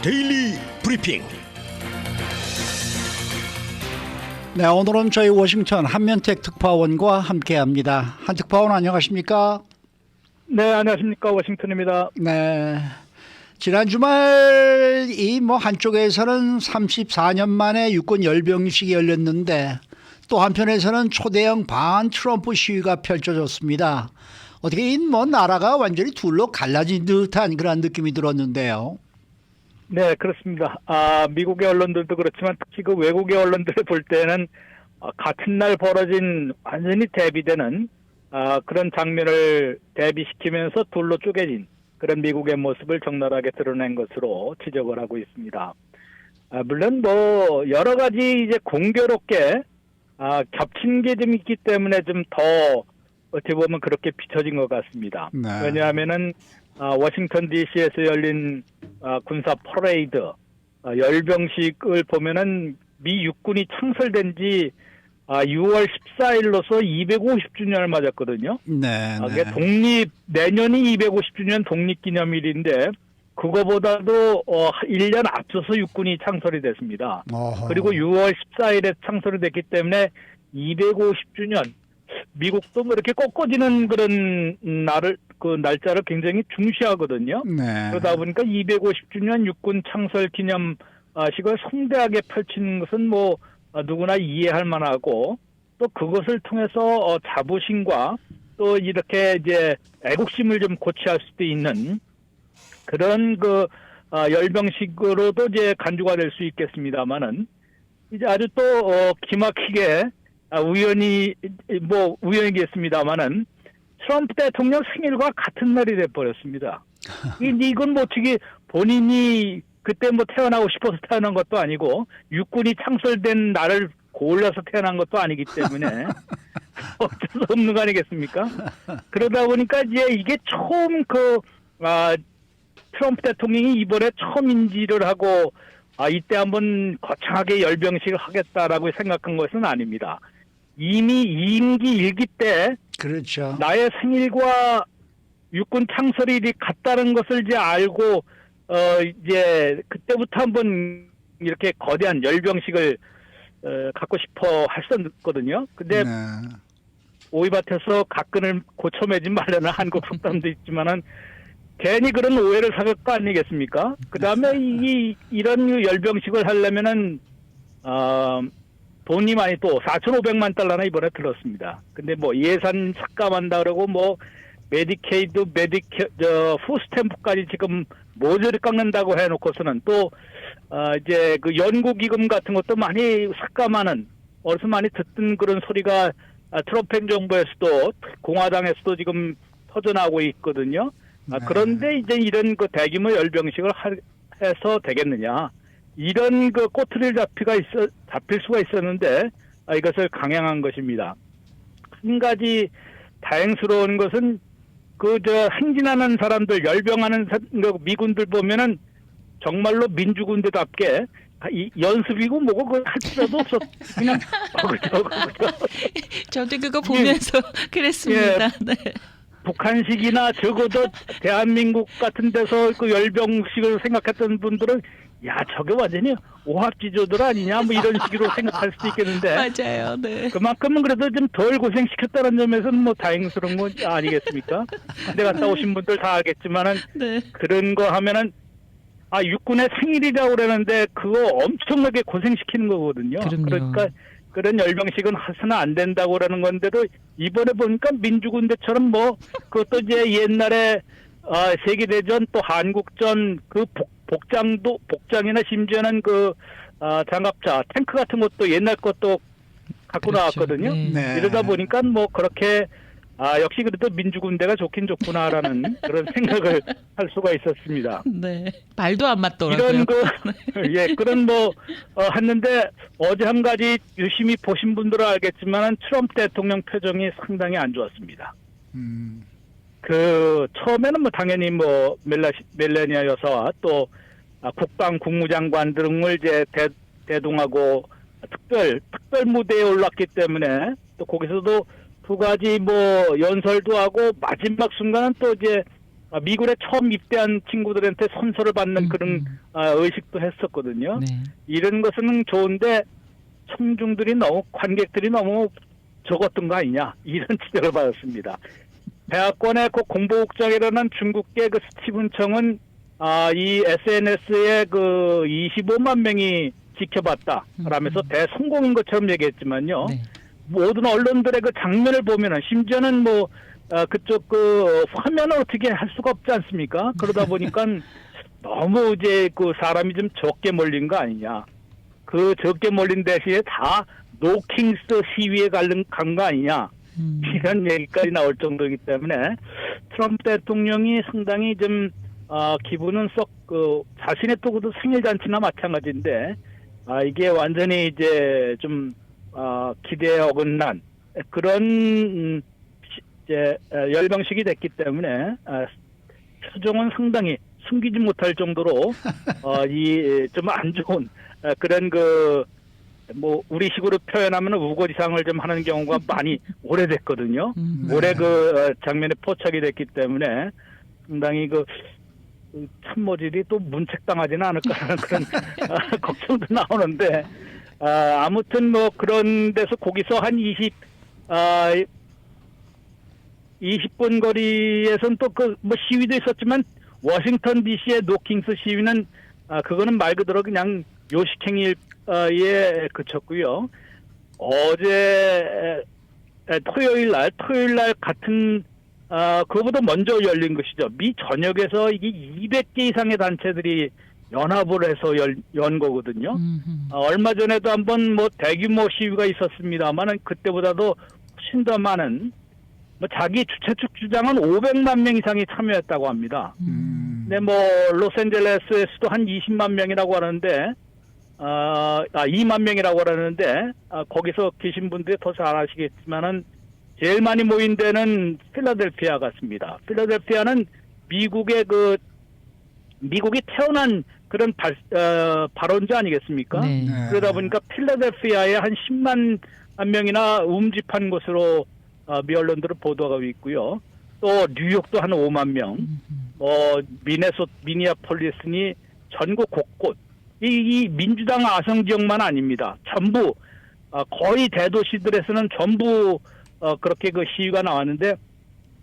데일리 브리핑. 네, 오늘은 저희 워싱턴 한면택 특파원과 함께합니다. 한 특파원 안녕하십니까? 네, 안녕하십니까. 워싱턴입니다. 네, 지난 주말 이 한쪽에서는 34년 만에 육군 열병식이 열렸는데 또 한편에서는 초대형 반 트럼프 시위가 펼쳐졌습니다. 어떻게 나라가 완전히 둘로 갈라진 듯한 그런 느낌이 들었는데요. 네, 그렇습니다. 미국의 언론들도 그렇지만 특히 그 외국의 언론들을 볼 때는 같은 날 벌어진 완전히 대비되는 그런 장면을 대비시키면서 둘로 쪼개진 그런 미국의 모습을 적나라하게 드러낸 것으로 지적을 하고 있습니다. 물론 여러 가지 이제 공교롭게 겹친 게 좀 있기 때문에 좀 더 어떻게 보면 그렇게 비춰진 것 같습니다. 네. 왜냐하면은 워싱턴 DC에서 열린 군사 퍼레이드 열병식을 보면은 미 육군이 창설된 지 6월 14일로서 250주년을 맞았거든요. 네, 그게 내년이 250주년 독립기념일인데 그거보다도 1년 앞서서 육군이 창설이 됐습니다. 어허. 그리고 6월 14일에 창설이 됐기 때문에 250주년 미국도 이렇게 꺾어지는 그런 날짜를 굉장히 중시하거든요. 네. 그러다 보니까 250주년 육군 창설 기념식을 성대하게 펼치는 것은 누구나 이해할 만하고 또 그것을 통해서 자부심과 또 이렇게 이제 애국심을 좀 고취할 수도 있는 그런 열병식으로도 이제 간주가 될 수 있겠습니다만은 이제 아주 또 기막히게 우연이겠습니다만은 트럼프 대통령 생일과 같은 날이 돼버렸습니다. 이건 어떻게 본인이 그때 태어나고 싶어서 태어난 것도 아니고 육군이 창설된 날을 골라서 태어난 것도 아니기 때문에 어쩔 수 없는 거 아니겠습니까? 그러다 보니까 이제 이게 처음 트럼프 대통령이 이번에 처음 인지를 하고 이때 한번 거창하게 열병식을 하겠다라고 생각한 것은 아닙니다. 이미 임기 1기 때 그렇죠. 나의 생일과 육군 창설일이 같다는 것을 이제 알고 이제 그때부터 한번 이렇게 거대한 열병식을 갖고 싶어 했었거든요. 근데 네. 오이밭에서 가끈을 고쳐매지 말라는 한국 속담도 있지만은 괜히 그런 오해를 사갈 거 아니겠습니까? 그 다음에 이런 열병식을 하려면은 돈이 많이 또 4,500만 달러나 이번에 들었습니다. 근데 예산 삭감한다 그러고 메디케이드, 푸스탬프까지 지금 모조리 깎는다고 해놓고서는 또 이제 그 연구기금 같은 것도 많이 삭감하는 어디서 많이 듣던 그런 소리가 트럼프 행정부에서도 공화당에서도 지금 터져나오고 있거든요. 그런데 이제 이런 대규모 열병식을 해서 되겠느냐. 이런 꼬투리를 잡힐 수가 있었는데 이것을 강행한 것입니다. 한 가지 다행스러운 것은 행진하는 사람들, 열병하는 미군들 보면은 정말로 민주군대답게 연습이고 뭐고 할 필요도 없었. 그냥 저도 그거 보면서 그랬습니다. 예, 네. 북한식이나 적어도 대한민국 같은 데서 열병식을 생각했던 분들은 저게 완전히 오합지졸들 아니냐 이런 식으로 생각할 수도 있겠는데 맞아요. 네. 그만큼은 그래도 좀 덜 고생시켰다는 점에서는 다행스러운 거 아니겠습니까? 군대 갔다 오신 분들 다 알겠지만은 네. 그런 거 하면은 육군의 생일이라고 그러는데 그거 엄청나게 고생시키는 거거든요. 그럼요. 그러니까 그런 열병식은 해서는 안 된다고 그러는 건데도 이번에 보니까 민주군대처럼 그것도 이제 옛날에 세계대전 또 한국전 복장이나 심지어는 장갑차, 탱크 같은 것도 옛날 것도 갖고 그렇죠. 나왔거든요. 네. 이러다 보니까 그렇게 역시 그래도 민주군대가 좋긴 좋구나라는 그런 생각을 할 수가 있었습니다. 네. 말도 안 맞더라고요. 이런 그런 했는데 어제 한 가지 유심히 보신 분들은 알겠지만은 트럼프 대통령 표정이 상당히 안 좋았습니다. 처음에는 당연히 멜라니아 여사와 또 국방장관 등을 이제 대동하고 특별 무대에 올랐기 때문에 또 거기서도 두 가지 연설도 하고 마지막 순간은 또 이제 미군에 처음 입대한 친구들한테 선서를 받는 그런 의식도 했었거든요. 네. 이런 것은 좋은데 청중들이 너무 관객들이 너무 적었던 거 아니냐 이런 지적을 받았습니다. 대학권의 그 공보국장이라는 중국계 그 스티븐 청은 이 SNS에 그 25만 명이 지켜봤다라면서 대성공인 것처럼 얘기했지만요. 네. 모든 언론들의 그 장면을 보면은 심지어는 뭐 그쪽 그 화면을 어떻게 할 수가 없지 않습니까? 그러다 보니까 너무 이제 그 사람이 좀 적게 몰린 거 아니냐. 그 적게 몰린 대신에 다 노킹스 시위에 간 거 아니냐. 이런 얘기까지 나올 정도이기 때문에 트럼프 대통령이 상당히 좀 기분은 썩 그 자신의 또 그 생일 잔치나 마찬가지인데 이게 완전히 이제 좀 기대에 어긋난 그런 이제 열병식이 됐기 때문에 표정은 상당히 숨기지 못할 정도로 이 좀 안 좋은 그런 그 뭐 우리식으로 표현하면 우거지상을 좀 하는 경우가 많이 오래됐거든요. 올해 그 장면에 포착이 됐기 때문에 상당히 그 참모질이 또 문책당하지는 않을까라는 그런 걱정도 나오는데 아무튼 뭐 그런 데서 거기서 한 20분 거리에선 또 그 뭐 시위도 있었지만 워싱턴 DC의 노킹스 시위는 그거는 말 그대로 그냥 요식행위에 그쳤고요. 어제 토요일 날 같은 그거보다 먼저 열린 것이죠. 미 전역에서 이게 200개 이상의 단체들이 연합을 해서 연 거거든요. 얼마 전에도 한번 뭐 대규모 시위가 있었습니다만은 그때보다도 훨씬 더 많은 뭐 자기 주최 측 주장은 500만 명 이상이 참여했다고 합니다. 근데 뭐 로스앤젤레스에서도 한 20만 명이라고 하는데 2만 명이라고 하는데 거기서 계신 분들이 더 잘 아시겠지만은 제일 많이 모인 데는 필라델피아 같습니다. 필라델피아는 미국이 태어난 그런 발원지 아니겠습니까? 네. 그러다 보니까 필라델피아에 한 10만 명이나 움집한 것으로 미 언론들은 보도하고 있고요. 또 뉴욕도 한 5만 명, 미니애폴리스니 전국 곳곳 이 민주당 아성 지역만 아닙니다. 전부 거의 대도시들에서는 전부 그렇게 그 시위가 나왔는데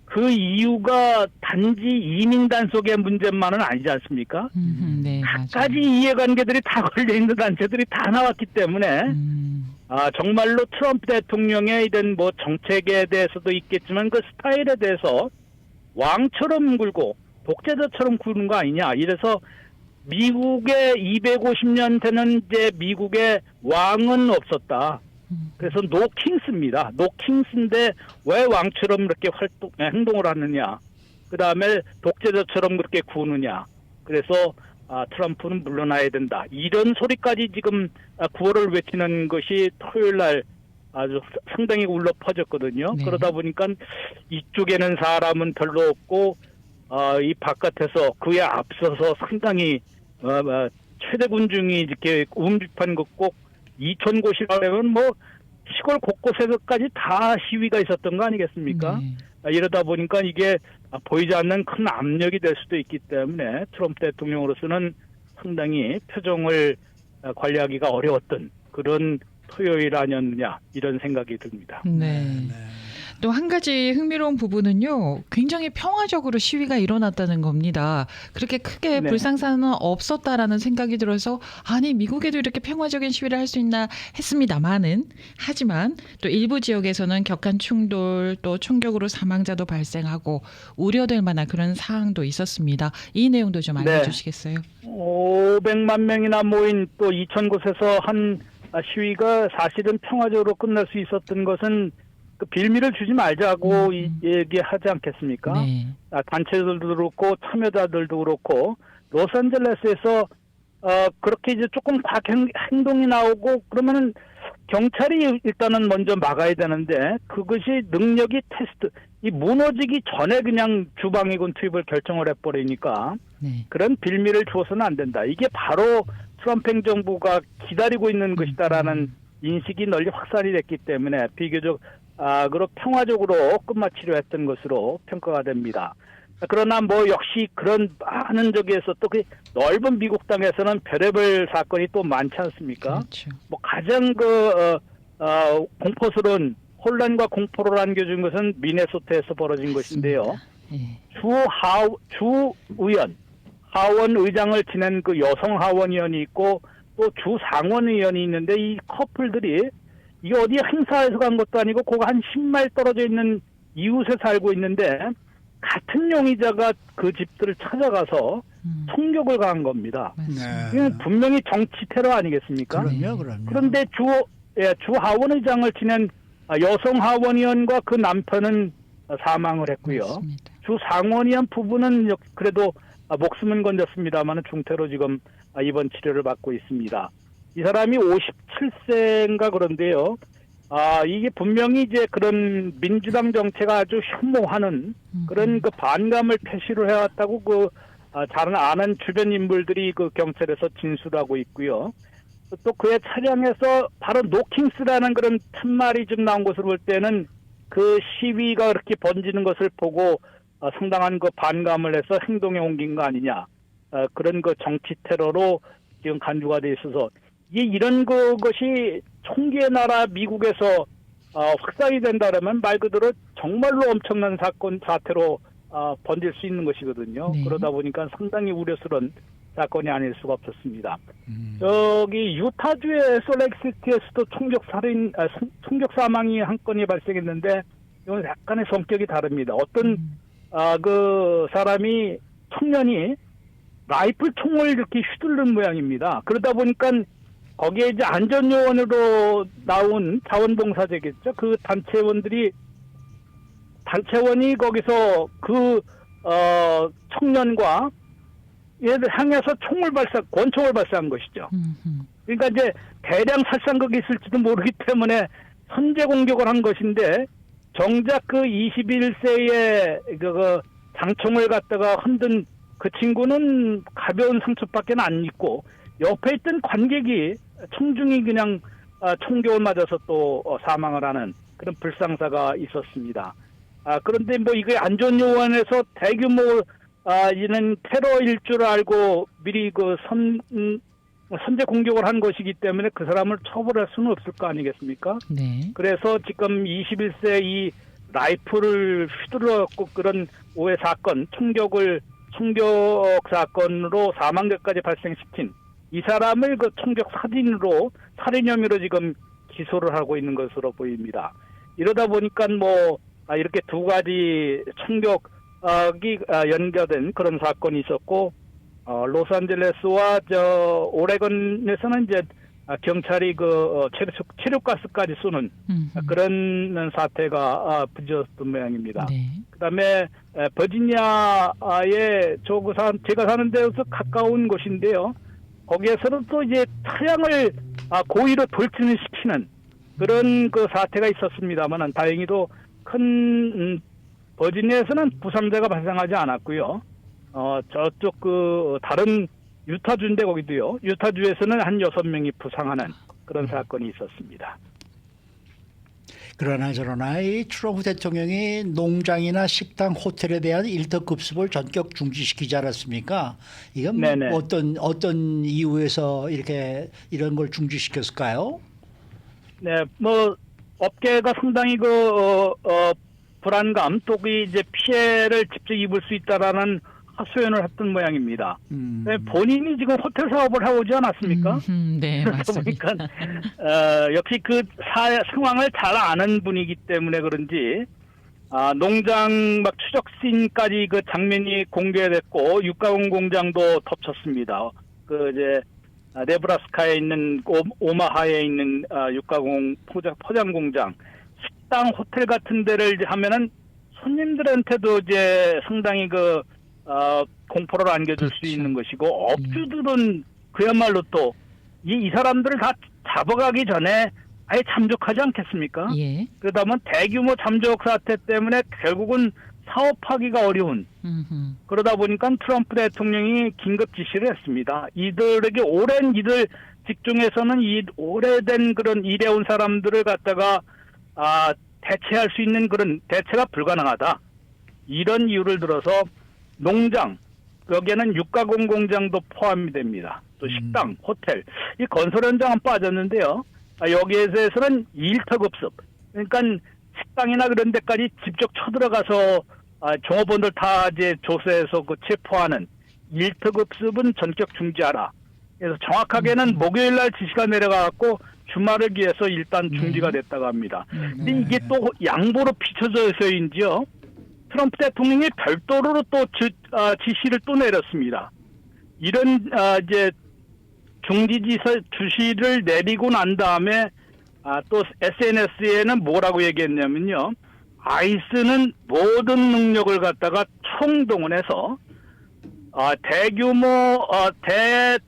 그 이유가 단지 이민 단속의 문제만은 아니지 않습니까? 네, 갖가지 이해관계들이 다 걸려있는 단체들이 다 나왔기 때문에 정말로 트럼프 대통령의 이런 뭐 정책에 대해서도 있겠지만 그 스타일에 대해서 왕처럼 굴고 독재자처럼 구는 거 아니냐. 이래서 미국의 250년 되는 이제 미국의 왕은 없었다. 그래서 노킹스입니다. 노킹스인데 왜 왕처럼 이렇게 행동을 하느냐. 그 다음에 독재자처럼 그렇게 구느냐. 그래서 트럼프는 물러나야 된다. 이런 소리까지 지금 구호를 외치는 것이 토요일 날 아주 상당히 울려 퍼졌거든요. 네. 그러다 보니까 이쪽에는 사람은 별로 없고 이 바깥에서 그에 앞서서 상당히 최대 군중이 이렇게 움집한 것 꼭 2,000곳이라고 하면 뭐 시골 곳곳에서까지 다 시위가 있었던 거 아니겠습니까? 네. 이러다 보니까 이게 보이지 않는 큰 압력이 될 수도 있기 때문에 트럼프 대통령으로서는 상당히 표정을 관리하기가 어려웠던 그런 토요일 아니었느냐 이런 생각이 듭니다. 네. 또 한 가지 흥미로운 부분은요. 굉장히 평화적으로 시위가 일어났다는 겁니다. 그렇게 크게 네. 불상사는 없었다라는 생각이 들어서 아니 미국에도 이렇게 평화적인 시위를 할 수 있나 했습니다만은 하지만 또 일부 지역에서는 격한 충돌 또 총격으로 사망자도 발생하고 우려될 만한 그런 사항도 있었습니다. 이 내용도 좀 알려주시겠어요? 500만 명이나 모인 또 2,000곳에서 한 시위가 사실은 평화적으로 끝날 수 있었던 것은 그 빌미를 주지 말자고 얘기하지 않겠습니까? 네. 단체들도 그렇고 참여자들도 그렇고 로스앤젤레스에서 그렇게 이제 조금 과학 행동이 나오고 그러면은 경찰이 일단은 먼저 막아야 되는데 그것이 능력이 테스트 이 무너지기 전에 그냥 주방위군 투입을 결정을 해버리니까 네. 그런 빌미를 주어서는 안 된다. 이게 바로 트럼프 행정부가 기다리고 있는 것이다라는 인식이 널리 확산이 됐기 때문에 비교적 그로 평화적으로 끝마치려 했던 것으로 평가가 됩니다. 그러나 뭐 역시 그런 많은 적에서 또 그 넓은 미국 땅에서는 별의별 사건이 또 많지 않습니까? 그렇죠. 뭐 가장 공포스러운 혼란과 공포를 안겨준 것은 미네소타에서 벌어진 것인데요. 예. 주 의원, 하원 의장을 지낸 그 여성 하원 의원이 있고 또 주 상원 의원이 있는데 이 커플들이 이게 어디 행사에서 간 것도 아니고 그거 한 10마일 떨어져 있는 이웃에 살고 있는데 같은 용의자가 그 집들을 찾아가서 총격을 가한 겁니다. 맞습니다. 이건 분명히 정치 테러 아니겠습니까? 그럼요. 그런데 주 하원 의장을 지낸 여성 하원 의원과 그 남편은 사망을 했고요. 맞습니다. 주 상원 의원 부부는 그래도 목숨은 건졌습니다만 중태로 지금 입원 치료를 받고 있습니다. 이 사람이 57세인가 그런데요. 이게 분명히 이제 그런 민주당 정체가 아주 혐오하는 그런 그 반감을 표시를 해왔다고 잘 아는 주변 인물들이 그 경찰에서 진술하고 있고요. 또 그의 차량에서 바로 노킹스라는 그런 팻말이 좀 나온 것으로 볼 때는 그 시위가 그렇게 번지는 것을 보고 상당한 그 반감을 해서 행동에 옮긴 거 아니냐. 그런 그 정치 테러로 지금 간주가 돼 있어서 이런 것이 총기의 나라 미국에서 확산이 된다면 말 그대로 정말로 엄청난 사태로 번질 수 있는 것이거든요. 네. 그러다 보니까 상당히 우려스러운 사건이 아닐 수가 없었습니다. 여기 유타주의 솔렉시티에서도 총격 사망이 한 건이 발생했는데 이건 약간의 성격이 다릅니다. 어떤 그 사람이 청년이 라이플 총을 이렇게 휘두르는 모양입니다. 그러다 보니까 거기에 이제 안전요원으로 나온 자원봉사자겠죠. 그 단체원이 거기서 그 청년과 얘를 향해서 권총을 발사한 것이죠. 그러니까 이제 대량 살상극이 있을지도 모르기 때문에 선제 공격을 한 것인데 정작 그 21세의 그 장총을 갖다가 흔든 그 친구는 가벼운 상처밖에 안 입고 옆에 있던 관객이 청중이 그냥 총격을 맞아서 또 사망을 하는 그런 불상사가 있었습니다. 그런데 뭐 이게 안전요원에서 대규모 이는 테러일 줄 알고 미리 그 선제 공격을 한 것이기 때문에 그 사람을 처벌할 수는 없을 거 아니겠습니까? 네. 그래서 지금 21세 이 라이플을 휘둘러갖고 그런 오해 사건, 총격 사건으로 사망자까지 발생시킨 이 사람을 그 총격 살인 혐의로 지금 기소를 하고 있는 것으로 보입니다. 이러다 보니까 뭐 이렇게 두 가지 총격이 연결된 그런 사건이 있었고 로스앤젤레스와 오레곤에서는 이제 경찰이 체류가스까지 쏘는 그런 사태가 부딪혔던 모양입니다. 네. 그다음에 버지니아의 제가 사는 데서 가까운 곳인데요. 거기에서는 또 이제 차량을 고의로 돌진을 시키는 그런 그 사태가 있었습니다만 다행히도 큰 버지니아에서는 부상자가 발생하지 않았고요. 저쪽 다른 유타주인데 거기도요. 유타주에서는 한 6명이 부상하는 그런 사건이 있었습니다. 그러나 저러나 이 트럼프 대통령이 농장이나 식당, 호텔에 대한 일터급습을 전격 중지시키지 않았습니까? 이건 네네. 어떤 이유에서 이런 걸 중지시켰을까요? 네, 뭐 업계가 상당히 불안감 또 이제 피해를 직접 입을 수 있다라는 하소연을 했던 모양입니다. 네, 본인이 지금 호텔 사업을 해오지 않았습니까? 네, 맞습니다. 그러니까 역시 그 상황을 잘 아는 분이기 때문에 그런지 농장 막 추적신까지 그 장면이 공개됐고 육가공 공장도 덮쳤습니다. 그 이제 네브라스카에 있는 오마하에 있는 육가공 포장 공장, 식당, 호텔 같은 데를 이제 하면은 손님들한테도 이제 상당히 공포를 안겨줄 수 있는 것이고 업주들은 그야말로 또 이 사람들을 다 잡아가기 전에 아예 잠적하지 않겠습니까? 예. 그러다 보면 대규모 잠적 사태 때문에 결국은 사업하기가 어려운 그러다 보니까 트럼프 대통령이 긴급 지시를 했습니다. 이들에게 오랜 이들 직종에서는 이 오래된 그런 일해온 사람들을 갖다가 대체할 수 있는 그런 대체가 불가능하다. 이런 이유를 들어서 농장, 여기에는 육가공 공장도 포함이 됩니다. 또 식당, 호텔, 이 건설 현장은 빠졌는데요. 여기에서는 일터급습, 그러니까 식당이나 그런 데까지 직접 쳐들어가서 종업원들 다 이제 조사해서 그 체포하는 일터급습은 전격 중지하라. 그래서 정확하게는 목요일 날 지시가 내려가갖고 주말을 기해서 일단 중지가 됐다고 합니다. 근데 이게 또 양보로 비춰져서인지요. 트럼프 대통령이 별도로 또 지시를 또 내렸습니다. 이런 이제 중지 지시를 내리고 난 다음에 또 SNS에는 뭐라고 얘기했냐면요. 아이스는 모든 능력을 갖다가 총동원해서 대규모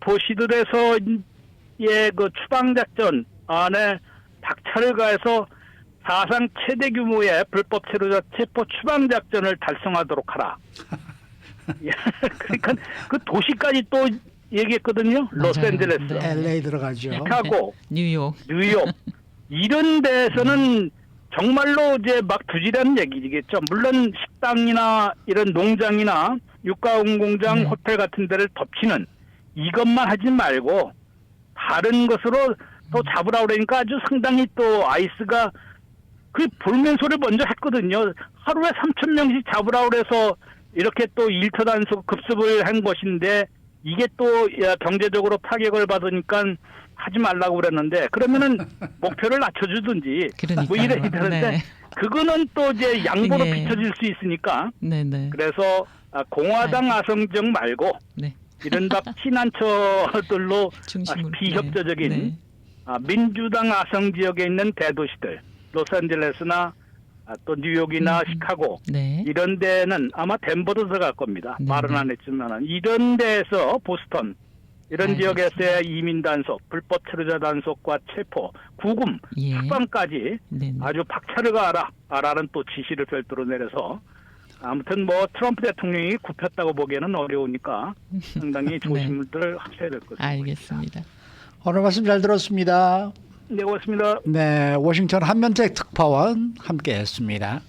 대도시들에서의 그 추방작전 안에 박차를 가해서 사상 최대 규모의 불법 체류자 체포 추방작전을 달성하도록 하라. 그러니까 그 도시까지 또 얘기했거든요. 로스앤젤레스, 네. LA 들어가죠. 시카고, 뉴욕. 이런 데에서는 정말로 이제 막 부지런한 얘기겠죠. 물론 식당이나 이런 농장이나 육가공 공장, 호텔 같은 데를 덮치는 이것만 하지 말고 다른 것으로 또 잡으라 그러니까 아주 상당히 또 아이스가 그 볼멘소를 먼저 했거든요. 하루에 3,000명씩 잡으라 그래서 이렇게 또 일터 단속 급습을 한 것인데 이게 또 경제적으로 타격을 받으니까 하지 말라고 그랬는데 그러면은 목표를 낮춰주든지 뭐 이래야 되는데 네. 그거는 또 이제 양보로 예. 비춰질 수 있으니까 네네. 그래서 공화당 아성 지역 말고 네. 이른바 피난처들로 중심으로. 비협조적인 네. 민주당 아성 지역에 있는 대도시들 로스앤젤레스나 또 뉴욕이나 시카고 네. 이런 데는 아마 덴버도 들어갈 겁니다. 네. 말은 안 했지만 이런 데에서 보스턴 이런 알겠습니다. 지역에서의 이민 단속, 불법 체류자 단속과 체포, 구금, 예. 추방까지 네네. 아주 박차를 가라라는 또 지시를 별도로 내려서 아무튼 뭐 트럼프 대통령이 굽혔다고 보기에는 어려우니까 상당히 조심들 하셔야 될 것 같습니다. 알겠습니다. 오늘 말씀 잘 들었습니다. 네, 고맙습니다. 네, 워싱턴 한면택 특파원 함께했습니다.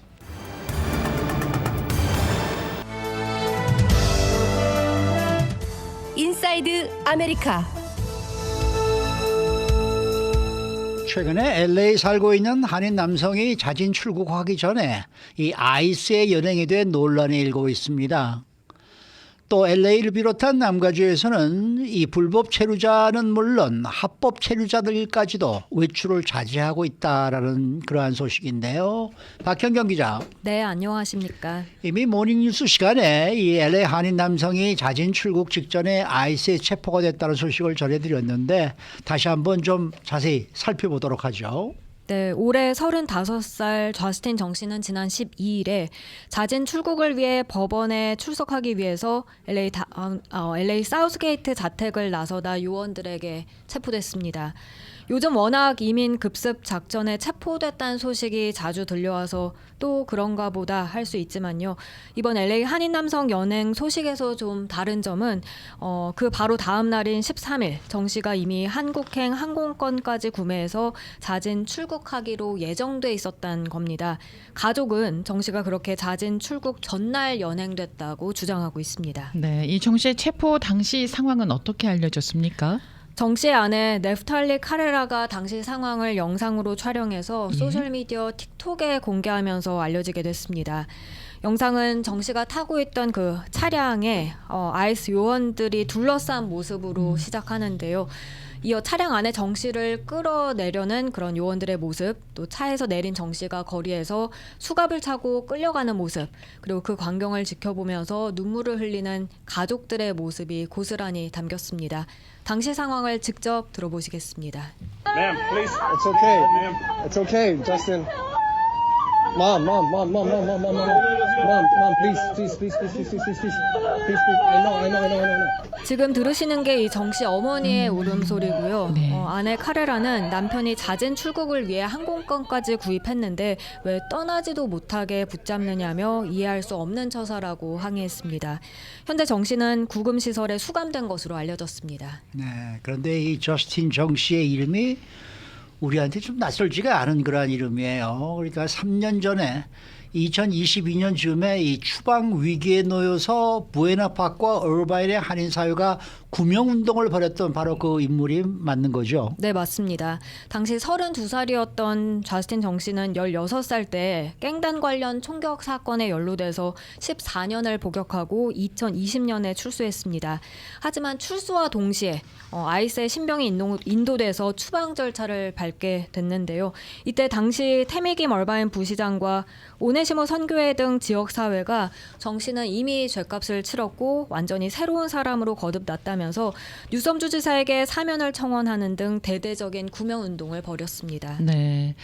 인사이드 아메리카. 최근에 LA 살고 있는 한인 남성이 자진 출국하기 전에 이 아이스에 연행이 된 논란이 일고 있습니다. 또 LA를 비롯한 남가주에서는 이 불법 체류자는 물론 합법 체류자들까지도 외출을 자제하고 있다라는 그러한 소식인데요. 박현경 기자. 네, 안녕하십니까. 이미 모닝뉴스 시간에 이 LA 한인 남성이 자진 출국 직전에 아이스에 체포가 됐다는 소식을 전해드렸는데 다시 한번 좀 자세히 살펴보도록 하죠. 네, 올해 35살 저스틴 정 씨는 지난 12일에 자진 출국을 위해 법원에 출석하기 위해서 LA 사우스게이트 자택을 나서다 요원들에게 체포됐습니다. 요즘 워낙 이민 급습 작전에 체포됐다는 소식이 자주 들려와서 또 그런가 보다 할 수 있지만요. 이번 LA 한인 남성 연행 소식에서 좀 다른 점은 그 바로 다음 날인 13일 정 씨가 이미 한국행 항공권까지 구매해서 자진 출국하기로 예정돼 있었다는 겁니다. 가족은 정 씨가 그렇게 자진 출국 전날 연행됐다고 주장하고 있습니다. 네, 이 정 씨의 체포 당시 상황은 어떻게 알려졌습니까? 정 씨의 아내 네프탈리 카레라가 당시 상황을 영상으로 촬영해서 예. 소셜미디어 틱톡에 공개하면서 알려지게 됐습니다. 영상은 정 씨가 타고 있던 그 차량에 아이스 요원들이 둘러싼 모습으로 시작하는데요. 이어 차량 안에 정 씨를 끌어내려는 그런 요원들의 모습, 또 차에서 내린 정 씨가 거리에서 수갑을 차고 끌려가는 모습, 그리고 그 광경을 지켜보면서 눈물을 흘리는 가족들의 모습이 고스란히 담겼습니다. 당시 상황을 직접 들어보시겠습니다. Ma'am, please. It's okay. Ma'am. It's okay, Justin. Mom, please. I know. 지금 들으시는 게 이 정 씨 어머니의 울음소리고요. 네. 아내 카레라는 남편이 자진 출국을 위해 항공권까지 구입했는데 왜 떠나지도 못하게 붙잡느냐며 이해할 수 없는 처사라고 항의했습니다. 현재 정 씨는 구금시설에 수감된 것으로 알려졌습니다. 네, 그런데 이 저스틴 정 씨의 이름이 우리한테 좀 낯설지가 않은 그러한 이름이에요. 그러니까 3년 전에 2022년 즈음에 이 추방 위기에 놓여서 부에나파크와 얼바인의 한인 사회가 구명 운동을 벌였던 바로 그 인물이 맞는 거죠. 네, 맞습니다. 당시 32살이었던 저스틴 정 씨는 16살 때 깽단 관련 총격 사건에 연루돼서 14년을 복역하고 2020년에 출소했습니다. 하지만 출소와 동시에 아이스의 신병이 인도돼서 추방 절차를 밟게 됐는데요. 이때 당시 태미김 얼바인 부시장과 오네시모 선교회 등 지역 사회가 정 씨는 이미 죗값을 치렀고 완전히 새로운 사람으로 거듭났다면서 뉴섬주 지사에게 사면을 청원하는 등 대대적인 구명 운동을 벌였습니다. 네.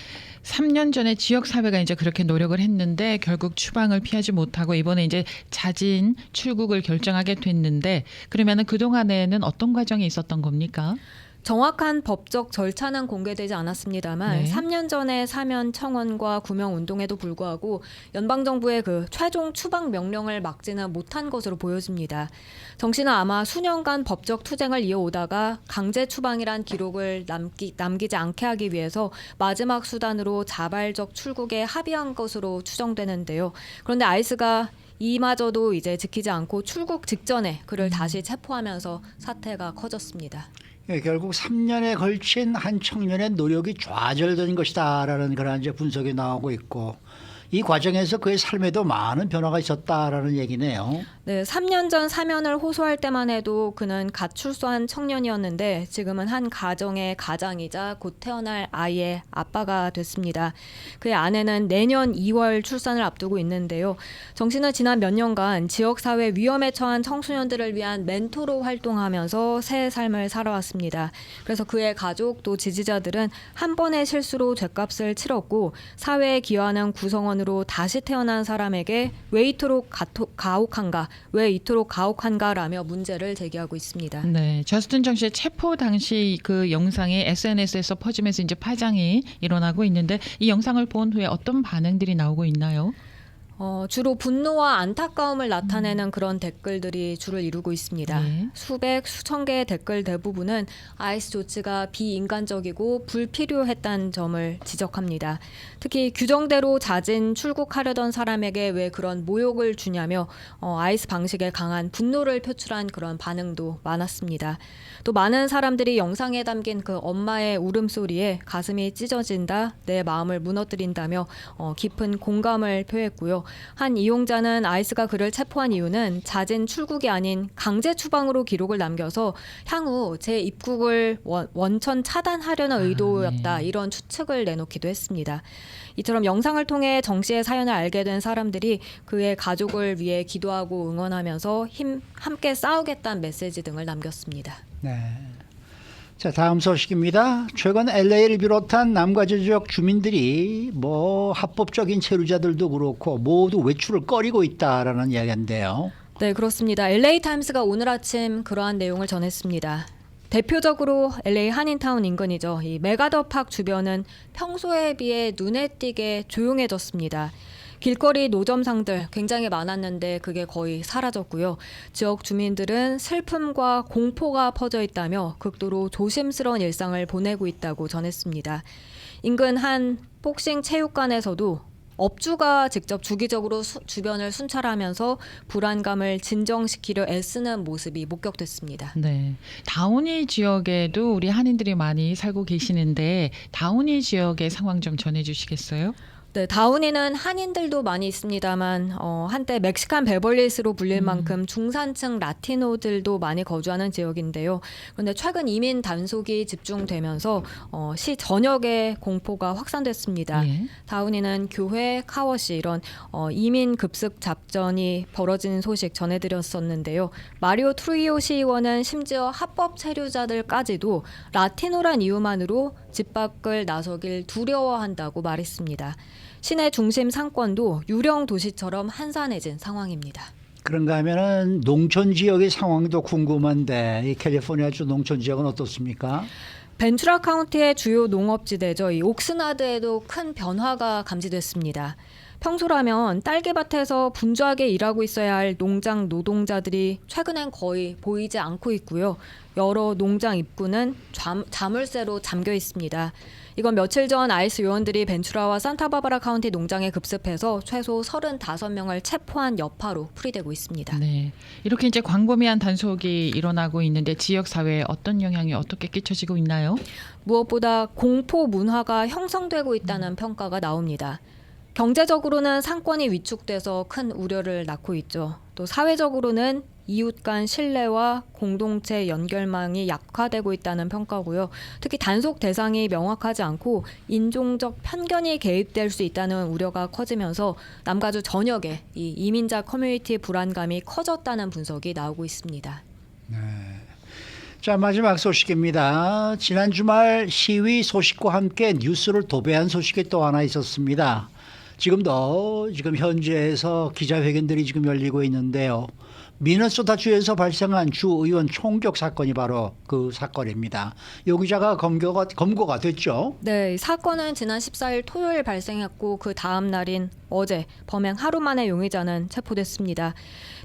3년 전에 지역 사회가 이제 그렇게 노력을 했는데 결국 추방을 피하지 못하고 이번에 이제 자진 출국을 결정하게 됐는데 그러면은 그동안에는 어떤 과정이 있었던 겁니까? 정확한 법적 절차는 공개되지 않았습니다만 네. 3년 전에 사면 청원과 구명 운동에도 불구하고 연방 정부의 그 최종 추방 명령을 막지는 못한 것으로 보여집니다. 정 씨는 아마 수년간 법적 투쟁을 이어오다가 강제 추방이란 기록을 남기지 않게 하기 위해서 마지막 수단으로 자발적 출국에 합의한 것으로 추정되는데요. 그런데 아이스가 이마저도 이제 지키지 않고 출국 직전에 그를 다시 체포하면서 사태가 커졌습니다. 예, 결국 3년에 걸친 한 청년의 노력이 좌절된 것이다라는 그런 이제 분석이 나오고 있고 이 과정에서 그의 삶에도 많은 변화가 있었다라는 얘기네요. 네, 3년 전 사면을 호소할 때만 해도 그는 갓 출소한 청년이었는데 지금은 한 가정의 가장이자 곧 태어날 아이의 아빠가 됐습니다. 그의 아내는 내년 2월 출산을 앞두고 있는데요. 정 씨는 지난 몇 년간 지역사회 위험에 처한 청소년들을 위한 멘토로 활동하면서 새 삶을 살아왔습니다. 그래서 그의 가족 또 지지자들은 한 번의 실수로 죗값을 치렀고 사회에 기여하는 구성원으로 다시 태어난 사람에게 왜 이토록 가혹한가? 왜 이토록 가혹한가라며 문제를 제기하고 있습니다. 네, 저스틴 정 씨의 체포 당시 그 영상이 SNS에서 퍼지면서 이제 파장이 일어나고 있는데 이 영상을 본 후에 어떤 반응들이 나오고 있나요? 주로 분노와 안타까움을 나타내는 그런 댓글들이 주를 이루고 있습니다. 네. 수백, 수천 개의 댓글 대부분은 아이스 조치가 비인간적이고 불필요했다는 점을 지적합니다. 특히 규정대로 자진 출국하려던 사람에게 왜 그런 모욕을 주냐며 아이스 방식에 강한 분노를 표출한 그런 반응도 많았습니다. 또 많은 사람들이 영상에 담긴 그 엄마의 울음소리에 가슴이 찢어진다, 내 마음을 무너뜨린다며 깊은 공감을 표했고요. 한 이용자는 아이스가 그를 체포한 이유는 자진 출국이 아닌 강제 추방으로 기록을 남겨서 향후 재입국을 원천 차단하려는 의도였다. 이런 추측을 내놓기도 했습니다. 이처럼 영상을 통해 정 씨의 사연을 알게 된 사람들이 그의 가족을 위해 기도하고 응원하면서 함께 싸우겠다는 메시지 등을 남겼습니다. 네. 자, 다음 소식입니다. 최근 LA를 비롯한 남가주 지역 주민들이 합법적인 체류자들도 그렇고 모두 외출을 꺼리고 있다라는 이야기인데요. 네, 그렇습니다. LA 타임스가 오늘 아침 그러한 내용을 전했습니다. 대표적으로 LA 한인타운 인근이죠. 이 메가더팍 주변은 평소에 비해 눈에 띄게 조용해졌습니다. 길거리 노점상들 굉장히 많았는데 그게 거의 사라졌고요. 지역 주민들은 슬픔과 공포가 퍼져 있다며 극도로 조심스러운 일상을 보내고 있다고 전했습니다. 인근 한 복싱 체육관에서도 업주가 직접 주기적으로 주변을 순찰하면서 불안감을 진정시키려 애쓰는 모습이 목격됐습니다. 네, 다우니 지역에도 우리 한인들이 많이 살고 계시는데 다우니 지역의 상황 좀 전해주시겠어요? 네, 다우니는 한인들도 많이 있습니다만 한때 멕시칸 베벌리힐스로 불릴 만큼 중산층 라티노들도 많이 거주하는 지역인데요. 그런데 최근 이민 단속이 집중되면서 시 전역에 공포가 확산됐습니다. 예. 다우니는 교회, 카워시 이런 이민 급습 작전이 벌어지는 소식 전해드렸었는데요. 마리오 트루이오 시의원은 심지어 합법 체류자들까지도 라티노란 이유만으로 집 밖을 나서길 두려워한다고 말했습니다. 시내 중심 상권도 유령 도시처럼 한산해진 상황입니다. 그런가 하면은 농촌 지역의 상황도 궁금한데 이 캘리포니아주 농촌 지역은 어떻습니까? 벤투라 카운티의 주요 농업지대죠. 이 옥스나드에도 큰 변화가 감지됐습니다. 평소라면 딸기밭에서 분주하게 일하고 있어야 할 농장 노동자들이 최근엔 거의 보이지 않고 있고요. 여러 농장 입구는 자물쇠로 잠겨 있습니다. 이건 며칠 전 아이스 요원들이 벤츄라와 산타바바라 카운티 농장에 급습해서 최소 35명을 체포한 여파로 풀이되고 있습니다. 네. 이렇게 이제 광범위한 단속이 일어나고 있는데 지역 사회에 어떤 영향이 어떻게 끼쳐지고 있나요? 무엇보다 공포 문화가 형성되고 있다는 평가가 나옵니다. 경제적으로는 상권이 위축돼서 큰 우려를 낳고 있죠. 또 사회적으로는 이웃 간 신뢰와 공동체 연결망이 약화되고 있다는 평가고요. 특히 단속 대상이 명확하지 않고 인종적 편견이 개입될 수 있다는 우려가 커지면서 남가주 전역에 이 이민자 커뮤니티의 불안감이 커졌다는 분석이 나오고 있습니다. 자, 마지막 소식입니다. 지난 주말 시위 소식과 함께 뉴스를 도배한 소식이 또 하나 있었습니다. 지금 현지에서 기자회견들이 지금 열리고 있는데요. 미네소타주에서 발생한 주 의원 총격 사건이 바로 그 사건입니다. 요 기자가 검거가 됐죠. 네, 이 사건은 지난 14일 토요일 발생했고 그 다음 날인 어제 범행 하루 만에 용의자는 체포됐습니다.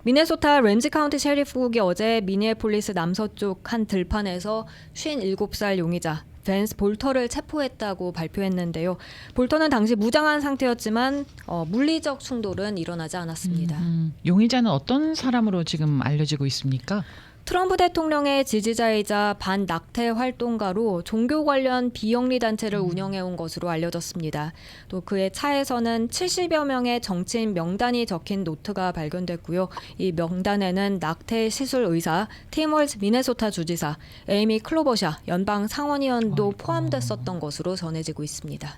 미네소타 램지 카운티 셰리프국이 어제 미니애폴리스 남서쪽 한 들판에서 57살 용의자 벤스 볼터를 체포했다고 발표했는데요. 볼터는 당시 무장한 상태였지만 물리적 충돌은 일어나지 않았습니다. 용의자는 어떤 사람으로 지금 알려지고 있습니까? 트럼프 대통령의 지지자이자 반낙태 활동가로 종교 관련 비영리 단체를 운영해온 것으로 알려졌습니다. 또 그의 차에서는 70여 명의 정치인 명단이 적힌 노트가 발견됐고요. 이 명단에는 낙태 시술 의사, 팀 월즈 미네소타 주지사, 에이미 클로버샤 연방 상원의원도 포함됐었던 것으로 전해지고 있습니다.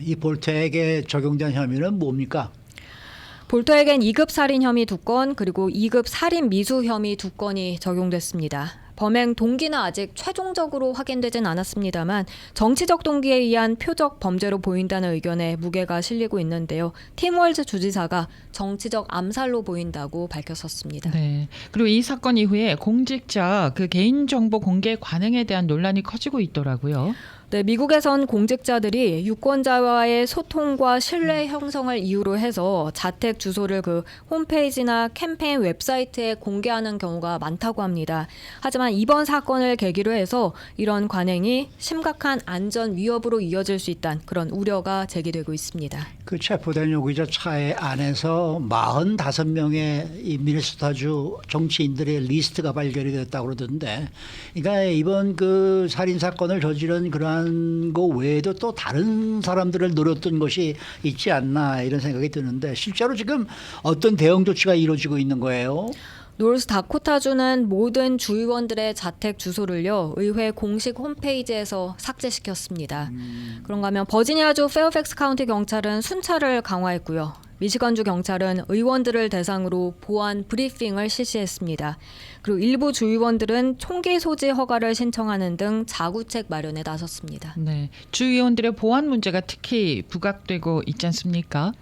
이 볼터에게 적용된 혐의는 뭡니까? 볼터에겐 2급 살인 혐의 2건 그리고 2급 살인 미수 혐의 2건이 적용됐습니다. 범행 동기는 아직 최종적으로 확인되진 않았습니다만 정치적 동기에 의한 표적 범죄로 보인다는 의견에 무게가 실리고 있는데요. 팀 월즈 주지사가 정치적 암살로 보인다고 밝혔었습니다. 네. 그리고 이 사건 이후에 공직자 그 개인정보 공개 관행에 대한 논란이 커지고 있더라고요. 네, 미국에선 공직자들이 유권자와의 소통과 신뢰 형성을 이유로 해서 자택 주소를 그 홈페이지나 캠페인 웹사이트에 공개하는 경우가 많다고 합니다. 하지만 이번 사건을 계기로 해서 이런 관행이 심각한 안전 위협으로 이어질 수 있다는 그런 우려가 제기되고 있습니다. 그 체포된 용의자 차의 안에서 45명의 이 미네소타주 정치인들의 리스트가 발견이 됐다고 그러던데, 그러니까 이번 그 살인 사건을 저지른 그러한 거 외에도 또 다른 사람들을 노렸던 것이 있지 않나 이런 생각이 드는데 실제로 지금 어떤 대응 조치가 이루어지고 있는 거예요? 노스 다코타주는 모든 주의원들의 자택 주소를요 의회 공식 홈페이지에서 삭제시켰습니다. 그런가 하면 버지니아주 페어팩스 카운티 경찰은 순찰을 강화했고요. 미시건주 경찰은 의원들을 대상으로 보안 브리핑을 실시했습니다. 그리고 일부 주의원들은 총기 소지 허가를 신청하는 등 자구책 마련에 나섰습니다. 네, 주의원들의 보안 문제가 특히 부각되고 있지 않습니까?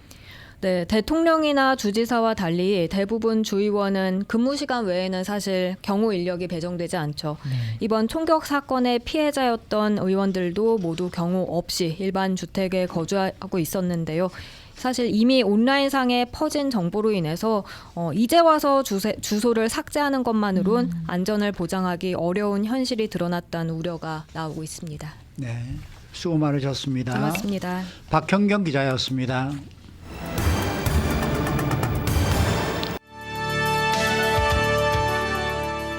네, 대통령이나 주지사와 달리 대부분 주의원은 근무 시간 외에는 사실 경호 인력이 배정되지 않죠. 이번 총격 사건의 피해자였던 의원들도 모두 경호 없이 일반 주택에 거주하고 있었는데요. 사실 이미 온라인상에 퍼진 정보로 인해서 이제 와서 주소를 삭제하는 것만으론 안전을 보장하기 어려운 현실이 드러났다는 우려가 나오고 있습니다. 네, 수고 많으셨습니다. 고맙습니다. 박형경 기자였습니다.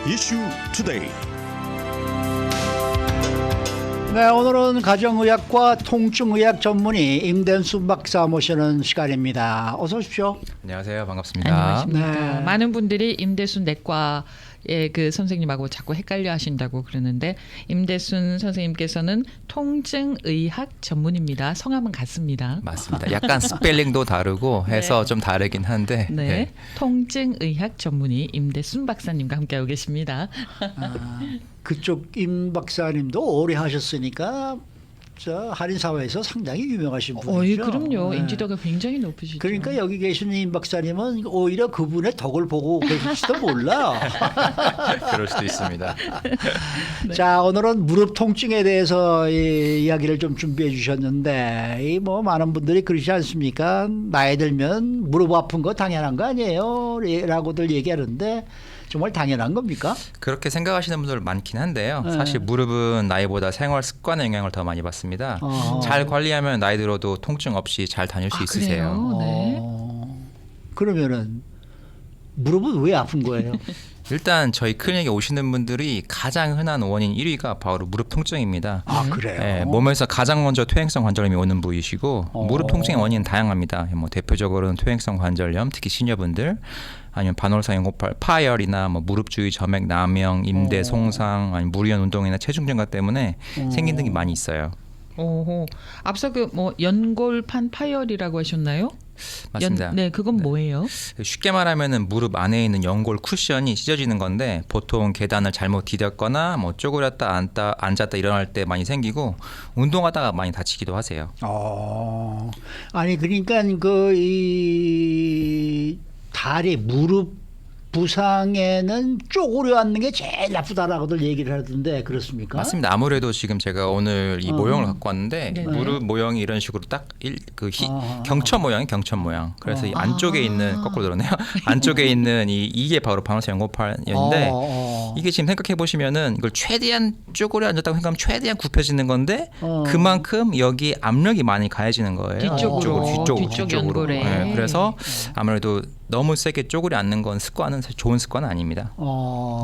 이슈 투데이. 네, 오늘은 가정의학과 통증의학 전문의 임된수 박사 모시는 시간입니다. 어서 오십시오. 안녕하세요. 반갑습니다. 안녕하십니까. 네. 많은 분들이 임대순 내과의 그 선생님하고 자꾸 헷갈려 하신다고 그러는데 임대순 선생님께서는 통증의학 전문입니다. 성함은 같습니다. 맞습니다. 약간 스펠링도 다르고 해서 네. 좀 다르긴 한데. 네. 네. 통증의학 전문의 임대순 박사님과 함께하고 계십니다. 그쪽 임 박사님도 오래 하셨으니까 저 한인 사회에서 상당히 유명하신 분이죠. 어이, 그럼요. 네. 인지도가 굉장히 높으시죠. 그러니까 여기 계신 임 박사님은 오히려 그분의 덕을 보고 계실지도 몰라. 그럴 수도 있습니다. 자, 오늘은 무릎 통증에 대해서 이야기를 좀 준비해 주셨는데, 이 뭐 많은 분들이 그러지 않습니까? 나이 들면 무릎 아픈 거 당연한 거 아니에요? 라고들 얘기하는데 정말 당연한 겁니까? 그렇게 생각하시는 분들 많긴 한데요. 네. 사실 무릎은 나이보다 생활 습관의 영향을 더 많이 받습니다. 잘 관리하면 나이 들어도 통증 없이 잘 다닐 수 있으세요. 그래요? 네. 그러면은 무릎은 왜 아픈 거예요? 일단 저희 클리닉에 오시는 분들이 가장 흔한 원인 1위가 바로 무릎 통증입니다. 아, 그래요? 네, 몸에서 가장 먼저 퇴행성 관절염이 오는 부위이시고 무릎 통증의 원인은 다양합니다. 뭐 대표적으로는 퇴행성 관절염, 특히 시니어분들 아니면 반월상 연골 파열이나 뭐 무릎 주위 점액 남용, 임대 송상, 아니면 무리한 운동이나 체중 증가 때문에 생긴 등이 많이 있어요. 오호. 앞서 그 뭐 연골판 파열이라고 하셨나요? 맞습니다. 네, 그건 뭐예요? 쉽게 말하면은 무릎 안에 있는 연골 쿠션이 찢어지는 건데 보통 계단을 잘못 디뎠거나 뭐 쪼그렸다 앉았다 일어날 때 많이 생기고 운동하다가 많이 다치기도 하세요. 아니 그러니까 이 다리 무릎 부상에는 쪼그려 앉는 게 제일 나쁘다라고들 얘기를 하던데 그렇습니까? 맞습니다. 아무래도 지금 제가 오늘 이 모형을 갖고 왔는데 네. 무릎 모형이 이런 식으로 딱 경첩 모양이 경첩 모양. 그래서 이 안쪽에 있는 거꾸로 들었네요. 안쪽에 있는 이게 바로 반월상 연골판인데 이게 지금 생각해 보시면은 이걸 최대한 쪼그려 앉았다고 생각하면 최대한 굽혀지는 건데 그만큼 여기 압력이 많이 가해지는 거예요. 뒤쪽 연골에. 네, 그래서 아무래도 너무 세게 쪼그려 앉는 건 습관은 사실 좋은 습관은 아닙니다.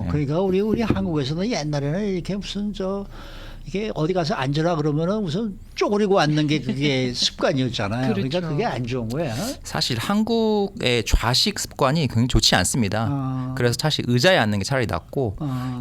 그러니까 우리 한국에서는 옛날에는 이렇게 무슨 이게 어디 가서 앉으라 그러면은 우선 쪼그리고 앉는 게 그게 습관이었잖아요. 그렇죠. 그러니까 그게 안 좋은 거야. 사실 한국의 좌식 습관이 굉장히 좋지 않습니다. 그래서 사실 의자에 앉는 게 차라리 낫고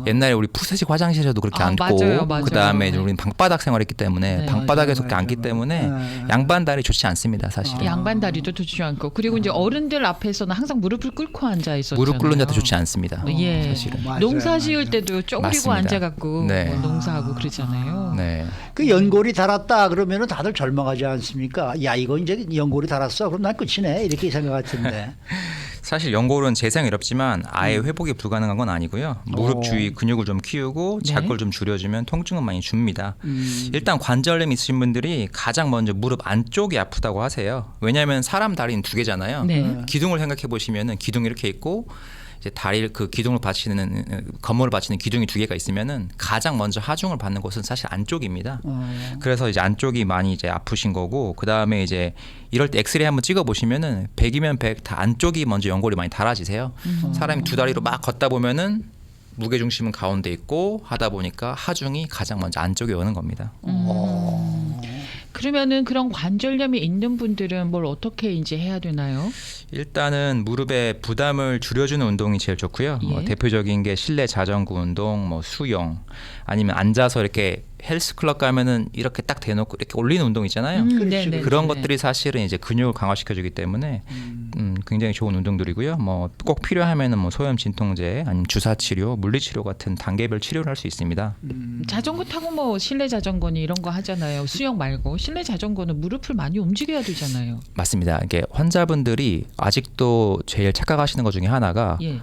옛날에 우리 푸세식 화장실에서도 그렇게 앉고 맞아요. 그다음에 네. 우리는 방바닥 생활했기 때문에 네. 방바닥에서 맞아요. 앉기 때문에 네. 양반다리 좋지 않습니다. 사실은. 양반 다리도 좋지 않고 그리고 이제 어른들 앞에서는 항상 무릎을 꿇고 앉아 있었잖아요. 무릎 꿇는 자도 좋지 않습니다. 예. 사실은. 맞아요, 농사 지을 맞아요. 때도 쪼그리고 맞습니다. 앉아갖고 네. 뭐 농사하고 그러잖아요. 네. 그 연골이 닳았다 그러면은 다들 절망하지 않습니까? 야 이거 이제 연골이 닳았어. 그럼 난 끝이네 이렇게 생각 같은데. 사실 연골은 재생이 어렵지만 아예 회복이 불가능한 건 아니고요. 무릎 주위 근육을 좀 키우고 네. 자극을 좀 줄여주면 통증은 많이 줍니다. 일단 관절염 있으신 분들이 가장 먼저 무릎 안쪽이 아프다고 하세요. 왜냐하면 사람 다리는 두 개잖아요. 네. 기둥을 생각해 보시면은 기둥이 이렇게 있고 이제 다리를 그 기둥을 받치는 건물을 받치는 기둥이 두 개가 있으면은 가장 먼저 하중을 받는 곳은 사실 안쪽입니다. 그래서 이제 안쪽이 많이 이제 아프신 거고 그 다음에 이제 이럴 때 엑스레이 한번 찍어 보시면은 100이면 100 다 안쪽이 먼저 연골이 많이 닳아지세요. 사람이 두 다리로 막 걷다 보면은 무게 중심은 가운데 있고 하다 보니까 하중이 가장 먼저 안쪽에 오는 겁니다. 그러면은 그런 관절염이 있는 분들은 뭘 어떻게 이제 해야 되나요? 일단은 무릎에 부담을 줄여주는 운동이 제일 좋고요. 뭐 예. 대표적인 게 실내 자전거 운동, 뭐 수영, 아니면 앉아서 이렇게 헬스클럽 가면은 이렇게 딱 대놓고 이렇게 올리는 운동 있잖아요. 네네. 그런 것들이 사실은 이제 근육을 강화시켜주기 때문에 굉장히 좋은 운동들이고요. 뭐 꼭 필요하면은 뭐 소염 진통제, 아니면 주사 치료, 물리 치료 같은 단계별 치료를 할 수 있습니다. 자전거 타고 뭐 실내 자전거니 이런 거 하잖아요. 수영 말고 실내 자전거는 무릎을 많이 움직여야 되잖아요. 맞습니다. 이게 환자분들이 아직도 제일 착각하시는 것 중에 하나가 예.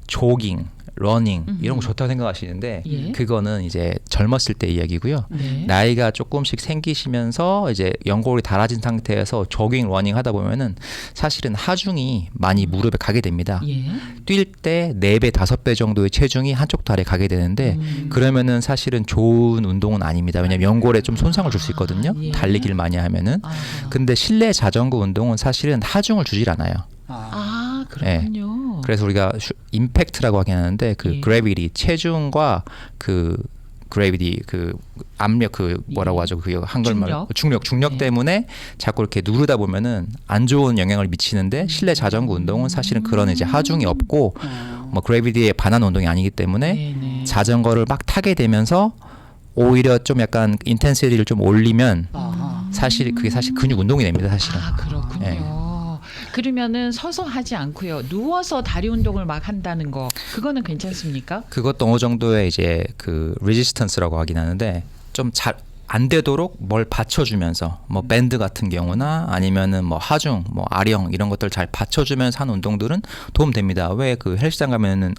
조깅, 러닝 이런 거 좋다고 생각하시는데 예. 그거는 이제 젊었을 때 이야기고요. 네. 나이가 조금씩 생기시면서 이제 연골이 닳아진 상태에서 조깅, 러닝 하다 보면은 사실은 하중이 많이 무릎에 가게 됩니다. 예. 뛸 때 4배, 5배 정도의 체중이 한쪽 다리에 가게 되는데 그러면은 사실은 좋은 운동은 아닙니다. 왜냐하면 연골에 좀 손상을 줄 수 있거든요. 예. 달리기를 많이 하면은. 아. 근데 실내 자전거 운동은 사실은 하중을 주질 않아요. 아, 그렇군요. 그래서 우리가 임팩트라고 하긴 하는데 그 예. 그래비티 체중과 그 그래비티 그 압력 그 뭐라고 예. 하죠? 그 한글말로 중력 예. 때문에 자꾸 이렇게 누르다 보면은 안 좋은 영향을 미치는데 실내 자전거 운동은 사실은 그런 이제 하중이 없고 뭐 그래비티에 반하는 운동이 아니기 때문에 네네. 자전거를 막 타게 되면서 오히려 좀 약간 인텐시티를 좀 올리면 사실 그게 사실 근육 운동이 됩니다, 사실은. 아, 그렇군요. 예. 그러면은 서서 하지 않고요. 누워서 다리 운동을 막 한다는 거. 그거는 괜찮습니까? 그것도 어느 정도의 이제 그 레지스턴스라고 하긴 하는데 좀 잘 안 되도록 뭘 받쳐주면서 뭐 밴드 같은 경우나 아니면은 뭐 하중, 뭐 아령 이런 것들 잘 받쳐주면서 하는 운동들은 도움됩니다. 왜 그 헬스장 가면은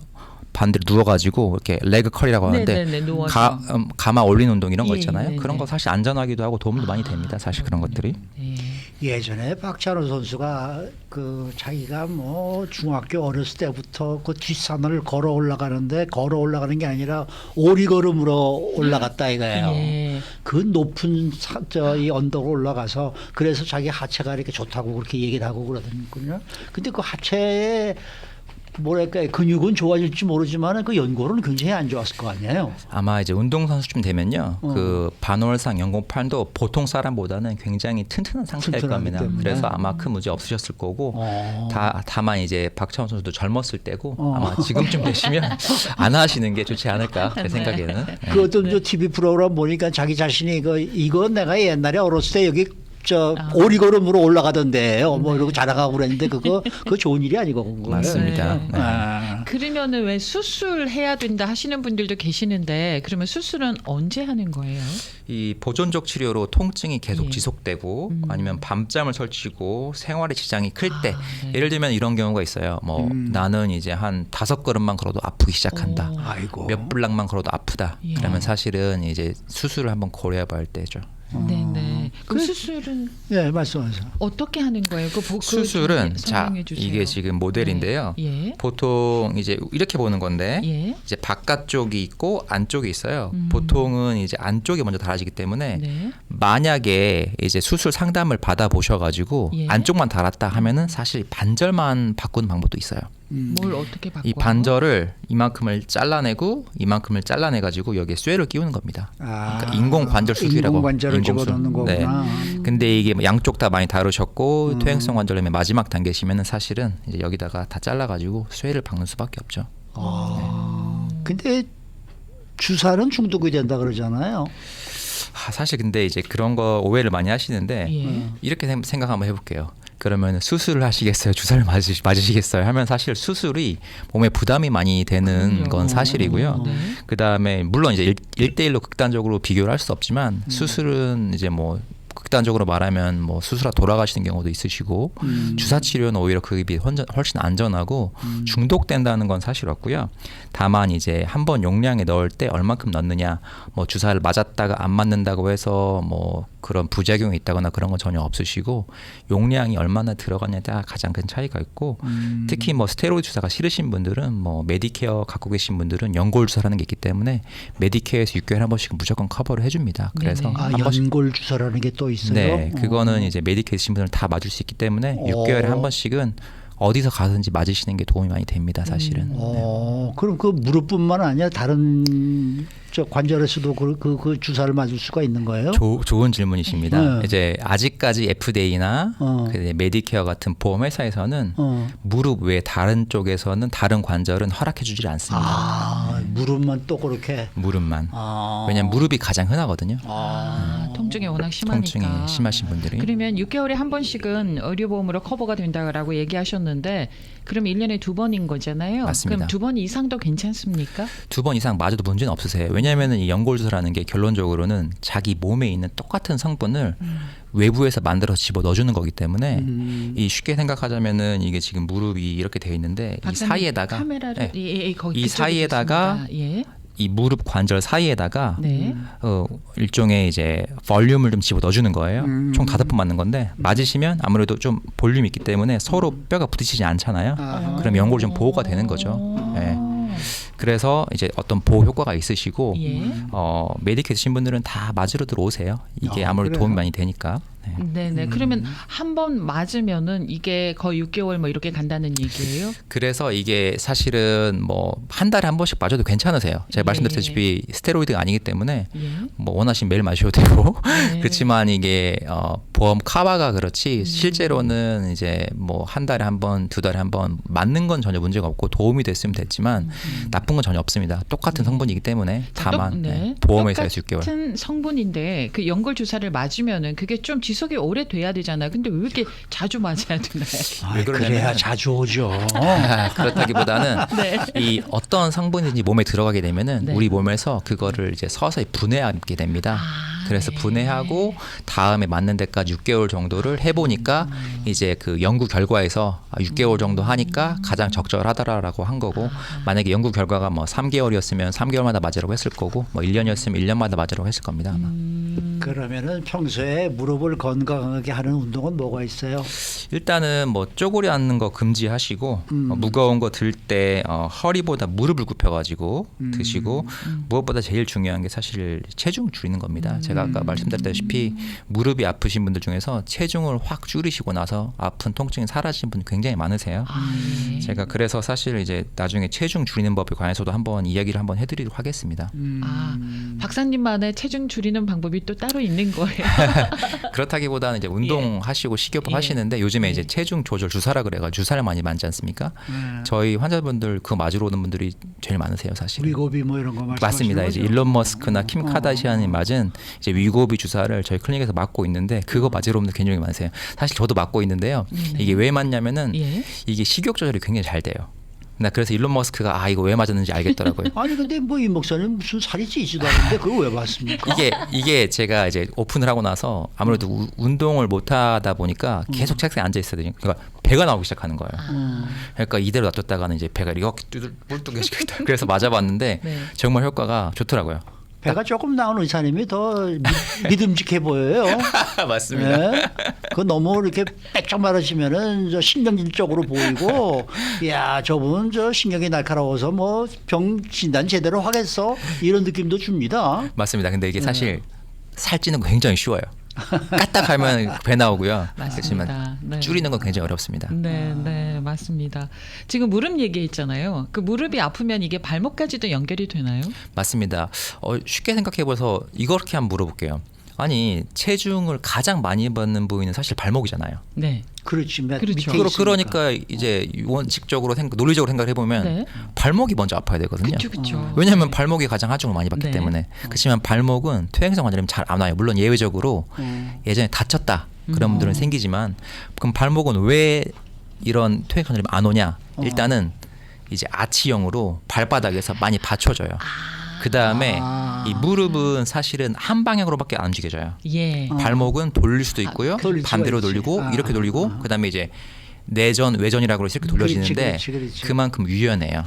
반대로 누워가지고 이렇게 레그 컬이라고 하는데 네네네, 누워서. 가마 올리는 운동 이런 거 예, 있잖아요. 네네. 그런 거 사실 안전하기도 하고 도움도 많이 됩니다. 사실 그런 것들이. 네. 예전에 박찬호 선수가 그 자기가 뭐 중학교 어렸을 때부터 그 뒷산을 걸어 올라가는 게 아니라 오리걸음으로 올라갔다 이거예요. 예. 그 높은 이 언덕을 올라가서 그래서 자기 하체가 이렇게 좋다고 그렇게 얘기를 하고 그러거든요. 근데 그 하체에 뭐랄까 근육은 좋아질지 모르지만 그 연골은 굉장히 안 좋았을 거 아니에요. 아마 이제 운동선수쯤 되면요. 그 반월상 연골판도 보통 사람보다는 굉장히 튼튼한 상태일 튼튼하기 겁니다. 때문에. 그래서 아마 큰 문제 없으셨을 거고 다만 이제 박찬호 선수도 젊었을 때고 아마 지금쯤 되시면 안 하시는 게 좋지 않을까 제 생각에는. 네. 그 어떤 저 TV 프로그램 보니까 자기 자신이 이거 내가 옛날에 어렸을 때 여기 오리걸음으로 올라가던데요. 뭐 이러고 자랑하고 그랬는데 그거 좋은 일이 아니고 그거는. 맞습니다. 네. 네. 아. 그러면은 왜 수술해야 된다 하시는 분들도 계시는데 그러면 수술은 언제 하는 거예요? 이 보존적 치료로 통증이 계속 예. 지속되고 아니면 밤잠을 설치고 생활에 지장이 클 때 네. 예를 들면 이런 경우가 있어요. 뭐 나는 이제 한 5걸음만 걸어도 아프기 시작한다. 오. 아이고. 몇 블락만 걸어도 아프다. 예. 그러면 사실은 이제 수술을 한번 고려해봐야 할 때죠. 네네. 그 수술은 예, 말씀하세요. 어떻게 하는 거예요? 수술은 자 설명해 주세요. 이게 지금 모델인데요. 예. 보통 이제 이렇게 보는 건데 예. 이제 바깥쪽이 있고 안쪽이 있어요. 보통은 이제 안쪽이 먼저 달아지기 때문에 네. 만약에 이제 수술 상담을 받아 보셔가지고 예. 안쪽만 달았다 하면은 사실 반절만 바꾸는 방법도 있어요. 뭘 어떻게 바꿔요? 이 반절을 이만큼을 잘라내고 이만큼을 잘라내가지고 여기에 쇠를 끼우는 겁니다. 그러니까 인공 관절 수술이라고. 인공관절을 인공수. 집어넣는 거구나. 네. 근데 이게 양쪽 다 많이 다루셨고 퇴행성 관절염의 마지막 단계시면은 사실은 이제 여기다가 다 잘라가지고 쇠를 박는 수밖에 없죠. 근데 주사는 중독이 된다 그러잖아요. 사실 근데 이제 그런 거 오해를 많이 하시는데 예. 이렇게 생각 한번 해볼게요. 그러면 수술을 하시겠어요? 주사를 맞으시겠어요? 하면 사실 수술이 몸에 부담이 많이 되는 그럼요. 건 사실이고요. 네. 그다음에 물론 이제 1대1로 극단적으로 비교를 할 수 없지만 수술은 이제 뭐 극단적으로 말하면 뭐 수술하 돌아가시는 경우도 있으시고 주사 치료는 오히려 그에 비해 훨씬 안전하고 중독된다는 건 사실 없고요. 다만 이제 한번 용량에 넣을 때 얼만큼 넣느냐, 뭐 주사를 맞았다가 안 맞는다고 해서 뭐 그런 부작용이 있다거나 그런 건 전혀 없으시고 용량이 얼마나 들어가냐에 따라 가장 큰 차이가 있고 특히 뭐 스테로이드 주사가 싫으신 분들은 뭐 메디케어 갖고 계신 분들은 연골 주사라는 게 있기 때문에 메디케어에서 6개월에 한 번씩 무조건 커버를 해줍니다. 그래서 네네. 아, 한 번씩 연골 주사라는 게 또 있어요. 네, 그거는 이제 메디케어 있으신 분들 다 맞을 수 있기 때문에 6개월에 한 번씩은 어디서 가든지 맞으시는 게 도움이 많이 됩니다, 사실은. 그럼 그 무릎뿐만 아니라 다른 저 관절에서도 그 주사를 맞을 수가 있는 거예요? 좋은 질문이십니다. 네. 이제 아직까지 FDA나 메디케어 같은 보험 회사에서는 무릎 외 다른 쪽에서는 다른 관절은 허락해주질 않습니다. 아, 무릎만 또 그렇게. 무릎만. 아. 왜냐하면 무릎이 가장 흔하거든요. 통증이 워낙 심하니까. 통증이 심하신 분들이. 그러면 6개월에 한 번씩은 의료보험으로 커버가 된다라고 얘기하셨는데 그럼 1년에 2번인 거잖아요. 맞습니다. 그럼 2번 이상도 괜찮습니까? 2번 이상 맞아도 문제는 없으세요. 왜냐하면 이 연골주사라는 게 결론적으로는 자기 몸에 있는 똑같은 성분을 외부에서 만들어서 집어 넣어주는 거기 때문에 이 쉽게 생각하자면은 이게 지금 무릎이 이렇게 돼 있는데 이 박사님, 사이에다가 카메라를 거기 이 그쪽에 사이에다가 있습니다. 예. 이 무릎 관절 사이에다가 네. 일종의 이제 볼륨을 좀 집어 넣어주는 거예요. 총 5번 맞는 건데 맞으시면 아무래도 좀 볼륨이 있기 때문에 서로 뼈가 부딪히지 않잖아요. 그럼 연골이 좀 보호가 되는 거죠. 예. 그래서 이제 어떤 보호 효과가 있으시고 예. 메디케 드신 분들은 다 맞으러 들어오세요. 이게 아무래도 그래요? 도움이 많이 되니까. 네. 네네. 그러면 한 번 맞으면은 이게 거의 6개월 뭐 이렇게 간다는 얘기예요? 그래서 이게 사실은 뭐 한 달에 한 번씩 맞아도 괜찮으세요. 제가 예. 말씀드렸다시피 스테로이드가 아니기 때문에 예. 뭐 원하시면 매일 마셔도 되고 네. 그렇지만 이게 보험 카바가 그렇지 실제로는 이제 뭐 한 달에 한 번, 2달에 한 번 맞는 건 전혀 문제가 없고 도움이 됐으면 됐지만 나쁜 건 전혀 없습니다. 똑같은 성분이기 때문에 다만 보험회사에서 6개월. 똑같은 성분인데 그 연골 주사를 맞으면은 그게 좀 지속이 오래 돼야 되잖아요. 근데 왜 이렇게 자주 맞아야 되나요? 왜 그러냐면 그래야 자주 오죠. 그렇다기보다는 네. 이 어떤 성분이든지 몸에 들어가게 되면은 네. 우리 몸에서 그거를 이제 서서히 분해하게 됩니다. 그래서 네. 분해하고 다음에 맞는 데까지 6개월 정도를 해보니까 이제 그 연구 결과에서 6개월 정도 하니까 가장 적절하다라고 한 거고 만약에 연구 결과가 뭐 3개월이었으면 3개월마다 맞으라고 했을 거고 뭐 1년이었으면 1년마다 맞으라고 했을 겁니다. 아마. 그러면은 평소에 무릎을 건강하게 하는 운동은 뭐가 있어요? 일단은 뭐 쪼그려 앉는 거 금지하시고 무거운 거 들 때 허리보다 무릎을 굽혀가지고 드시고 무엇보다 제일 중요한 게 사실 체중 줄이는 겁니다. 제가 아까 말씀드렸다시피 무릎이 아프신 분들 중에서 체중을 확 줄이시고 나서 아픈 통증이 사라지신 분 굉장히 많으세요. 네. 제가 그래서 사실 이제 나중에 체중 줄이는 법에 관해서도 한번 이야기를 한번 해드리도록 하겠습니다. 박사님만의 체중 줄이는 방법이 또 따로 있는 거예요. 그렇다기보다는 이제 운동하시고 식이요법 예. 하시는데 요즘에 이제 체중 조절 주사라 그래가 주사를 많이 맞지 않습니까? 저희 환자분들 그거 맞으러 오는 분들이 제일 많으세요, 사실. 위고비 뭐 이런 거 말씀하시는 맞습니다. 이제 거죠? 일론 머스크나 킴 카다시안이 맞은 이제 위고비 주사를 저희 클리닉에서 맞고 있는데 그거 맞으러 오는 분들 굉장히 많으세요. 사실 저도 맞고 있는데요. 이게 왜 맞냐면은 예. 이게 식욕 조절이 굉장히 잘 돼요. 나 그래서 일론 머스크가 이거 왜 맞았는지 알겠더라고요. 아니 근데 뭐 이 목사님 무슨 살이 찌지도 않는데 그걸 왜 봤습니까? 이게 제가 이제 오픈을 하고 나서 아무래도 운동을 못 하다 보니까 계속 책상에 앉아 있어야 되니까 그러니까 배가 나오기 시작하는 거예요. 그러니까 이대로 놔뒀다가는 이제 배가 이렇게 뿔뚱해지겠다. 그래서 맞아봤는데 네. 정말 효과가 좋더라고요. 배가 조금 나온 의사님이 더 믿음직해 보여요. 맞습니다. 예? 그 너무 이렇게 빼쩍 마르시면은 저 신경질적으로 보이고, 야 저분 저 신경이 날카로워서 뭐 병 진단 제대로 하겠어 이런 느낌도 줍니다. 맞습니다. 근데 이게 사실 살찌는 거 굉장히 쉬워요. 까딱하면 배 나오고요. 맞습니다. 그렇지만 네. 줄이는 건 굉장히 어렵습니다. 네, 맞습니다. 지금 무릎 얘기했잖아요. 그 무릎이 아프면 이게 발목까지도 연결이 되나요? 맞습니다. 쉽게 생각해봐서 이렇게 한번 물어볼게요. 아니 체중을 가장 많이 받는 부위는 사실 발목이잖아요. 네. 그렇지. 그렇죠. 밑에 있으니까. 그러니까 이제 원칙적으로 논리적으로 생각을 해보면 네. 발목이 먼저 아파야 되거든요. 그렇죠. 왜냐하면 발목이 가장 하중을 많이 받기 네. 때문에. 그렇지만 발목은 퇴행성 관절염 잘 안 와요. 물론 예외적으로 예전에 다쳤다 그런 분들은 생기지만 그럼 발목은 왜 이런 퇴행성 관절염이 안 오냐? 일단은 이제 아치형으로 발바닥에서 많이 받쳐줘요. 그 다음에 이 무릎은 사실은 한 방향으로밖에 안 움직여져요. 예. 발목은 돌릴 수도 있고요. 돌릴 수가 반대로 있지. 돌리고 이렇게 돌리고 그다음에 이제 내전 외전이라고 해서 이렇게 돌려지는데 그렇지. 그만큼 유연해요.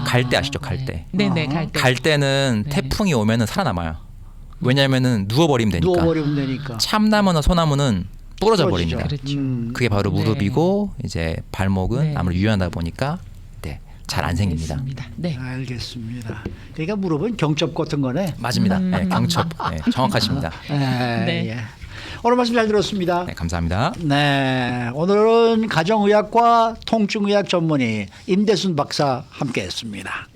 갈대 아시죠? 네. 갈대. 네네, 갈대. 갈대는 네. 태풍이 오면은 살아남아요. 왜냐하면은 누워버리면 되니까. 누워버리면 되니까. 참나무나 소나무는 부러져 버립니다. 그렇죠. 그게 바로 네. 무릎이고 이제 발목은 네. 아무래도 유연하다 보니까 잘 안 생깁니다. 알겠습니다. 네. 알겠습니다. 그러니까 무릎은 경첩 같은 거네. 맞습니다. 네, 경첩 정확하십니다. 네. 네. 오늘 말씀 잘 들었습니다. 네, 감사합니다. 네, 오늘은 가정의학과 통증의학 전문의 임대순 박사 함께했습니다.